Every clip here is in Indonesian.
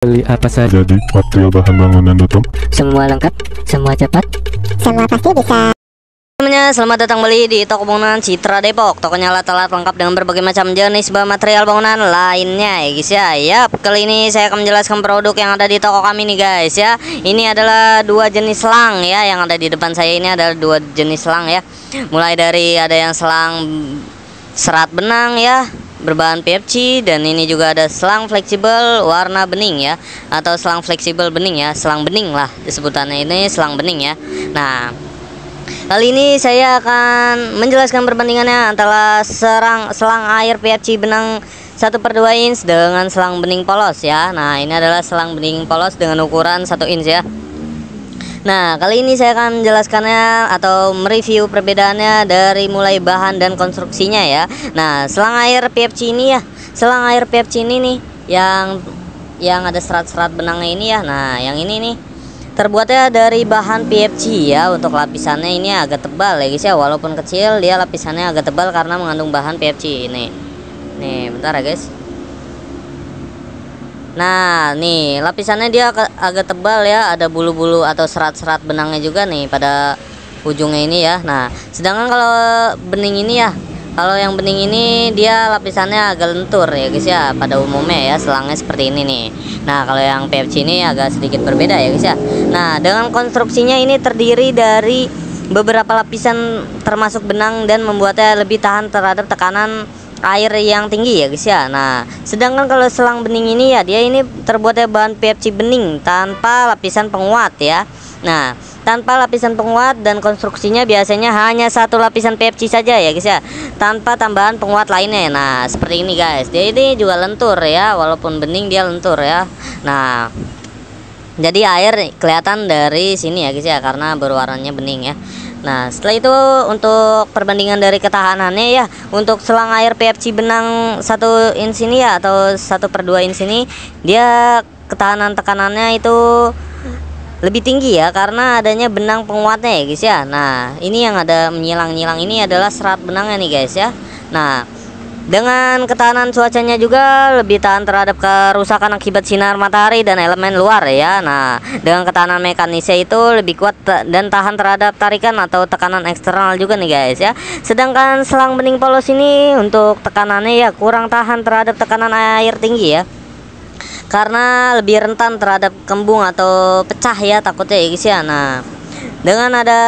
Beli apa saja? Jadi, material bahan bangunan tutup. Semua lengkap, semua cepat. Semua pasti bisa. Teman-teman, selamat datang kembali di toko bangunan Citra Depok. Tokonya alat-alat lengkap dengan berbagai macam jenis bahan material bangunan lainnya ya guys ya. Yap, kali ini saya akan menjelaskan produk yang ada di toko kami nih guys ya. Ini adalah dua jenis selang ya, yang ada di depan saya ini adalah dua jenis selang ya. Mulai dari ada yang selang serat benang ya, berbahan PFC, dan ini juga ada selang fleksibel warna bening ya, atau selang fleksibel bening ya, selang bening lah disebutannya, ini selang bening ya. Nah, kali ini saya akan menjelaskan perbandingannya antara selang air PFC benang 1/2 inch dengan selang bening polos ya. Nah, ini adalah selang bening polos dengan ukuran 1 inch ya. Nah, kali ini saya akan menjelaskannya atau mereview perbedaannya dari mulai bahan dan konstruksinya ya. Nah, selang air PFC ini ya, selang air PFC ini nih yang ada serat-serat benangnya ini ya. Nah, yang ini nih terbuatnya dari bahan PFC ya. Untuk lapisannya ini agak tebal ya guys ya, walaupun kecil dia lapisannya agak tebal karena mengandung bahan PFC ini. Nih, bentar ya guys. Nah, nih lapisannya dia agak tebal ya, ada bulu-bulu atau serat-serat benangnya juga nih pada ujungnya ini ya. Nah, sedangkan kalau bening ini ya, kalau yang bening ini dia lapisannya agak lentur ya guys ya, pada umumnya ya selangnya seperti ini nih. Nah, kalau yang PFC ini agak sedikit berbeda ya guys ya. Nah, dengan konstruksinya ini terdiri dari beberapa lapisan termasuk benang dan membuatnya lebih tahan terhadap tekanan air yang tinggi ya guys ya. Nah, sedangkan kalau selang bening ini ya, dia ini terbuatnya bahan PFC bening tanpa lapisan penguat ya. Nah, tanpa lapisan penguat, dan konstruksinya biasanya hanya satu lapisan PFC saja ya guys ya, tanpa tambahan penguat lainnya. Nah, seperti ini guys, dia ini juga lentur ya, walaupun bening dia lentur ya. Nah, jadi air kelihatan dari sini ya guys ya, karena berwarnanya bening ya. Nah, setelah itu untuk perbandingan dari ketahanannya ya, untuk selang air PFC benang 1 inch ini ya, atau 1/2 inch ini, dia ketahanan tekanannya itu lebih tinggi ya, karena adanya benang penguatnya ya guys ya. Nah, ini yang ada menyilang-nyilang ini adalah serat benangnya nih guys ya. Nah, dengan ketahanan cuacanya juga lebih tahan terhadap kerusakan akibat sinar matahari dan elemen luar ya. Nah, dengan ketahanan mekanisnya itu lebih kuat dan tahan terhadap tarikan atau tekanan eksternal juga nih guys ya. Sedangkan selang bening polos ini untuk tekanannya ya kurang tahan terhadap tekanan air tinggi ya, karena lebih rentan terhadap kembung atau pecah ya takutnya ya guys ya. Nah, dengan ada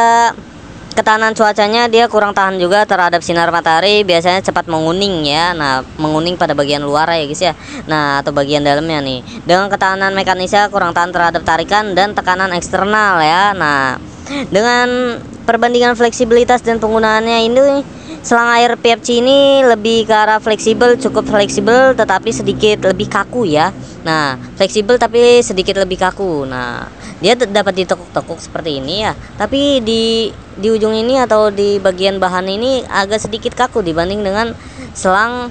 ketahanan cuacanya dia kurang tahan juga terhadap sinar matahari, biasanya cepat menguning ya. Nah, menguning pada bagian luar ya guys ya. Nah, atau bagian dalamnya nih. Dengan ketahanan mekanisnya kurang tahan terhadap tarikan dan tekanan eksternal ya. Nah, dengan perbandingan fleksibilitas dan penggunaannya ini, selang air PFC ini lebih ke arah fleksibel, cukup fleksibel tetapi sedikit lebih kaku ya. Nah, fleksibel tapi sedikit lebih kaku. Nah, dia dapat ditekuk-tekuk seperti ini ya, tapi di ujung ini atau di bagian bahan ini agak sedikit kaku dibanding dengan selang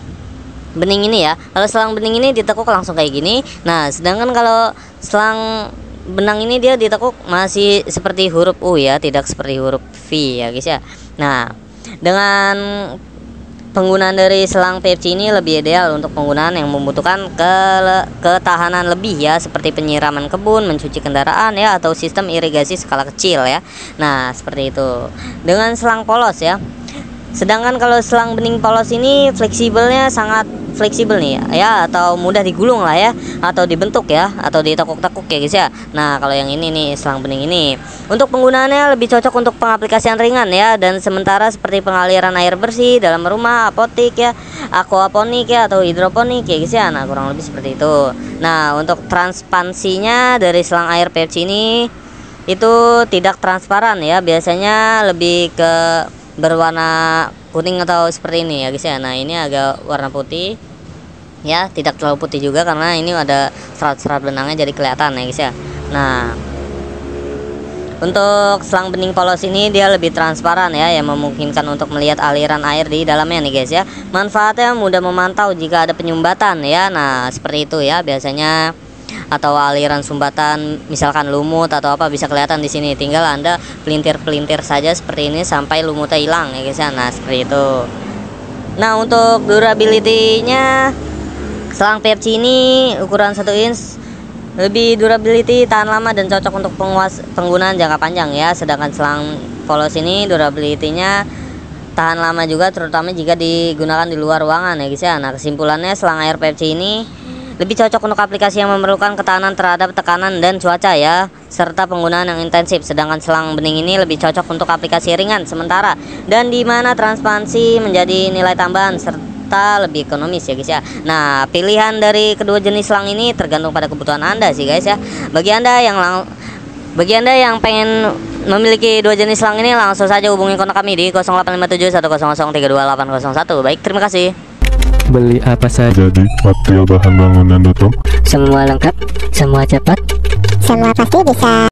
bening ini ya. Kalau selang bening ini ditekuk langsung kayak gini. Nah, sedangkan kalau selang benang ini dia ditekuk masih seperti huruf U ya, tidak seperti huruf V ya guys ya. Nah, dengan penggunaan dari selang PFC ini lebih ideal untuk penggunaan yang membutuhkan ketahanan lebih ya, seperti penyiraman kebun, mencuci kendaraan ya, atau sistem irigasi skala kecil ya. Nah, seperti itu. Dengan selang polos ya. Sedangkan kalau selang bening polos ini fleksibelnya sangat fleksibel nih ya, atau mudah digulung lah ya, atau dibentuk ya, atau ditekuk-tekuk ya guys ya. Nah, kalau yang ini nih selang bening ini untuk penggunaannya lebih cocok untuk pengaplikasian ringan ya, dan sementara seperti pengaliran air bersih dalam rumah, apotik ya, aquaponik ya, atau hidroponik ya guys ya. Nah, kurang lebih seperti itu. Nah, untuk transpansinya dari selang air PFC ini itu tidak transparan ya, biasanya lebih ke berwarna kuning atau seperti ini ya guys ya. Nah, ini agak warna putih ya, tidak terlalu putih juga karena ini ada serat-serat benangnya jadi kelihatan ya guys ya. Nah, untuk selang bening polos ini dia lebih transparan ya, yang memungkinkan untuk melihat aliran air di dalamnya nih guys ya. Manfaatnya mudah memantau jika ada penyumbatan ya. Nah, seperti itu ya biasanya, atau aliran sumbatan misalkan lumut atau apa bisa kelihatan di sini. Tinggal Anda pelintir-pelintir saja seperti ini sampai lumutnya hilang ya guys ya. Nah, seperti itu. Nah, untuk durability-nya selang PFC ini ukuran 1 inch lebih durability, tahan lama dan cocok untuk penggunaan jangka panjang ya. Sedangkan selang polos ini durability-nya tahan lama juga, terutama jika digunakan di luar ruangan ya guys ya. Nah, kesimpulannya selang air PVC ini lebih cocok untuk aplikasi yang memerlukan ketahanan terhadap tekanan dan cuaca ya, serta penggunaan yang intensif. Sedangkan selang bening ini lebih cocok untuk aplikasi ringan sementara dan di mana transparansi menjadi nilai tambahan serta lebih ekonomis ya guys ya. Nah, pilihan dari kedua jenis selang ini tergantung pada kebutuhan Anda sih guys ya. Bagi Anda yang pengen memiliki dua jenis selang ini, langsung saja hubungi kontak kami di 085710032801. Baik, terima kasih. Beli apa saja? Jadi, material bahan bangunan.com. Semua lengkap, semua cepat. Semua pasti bisa.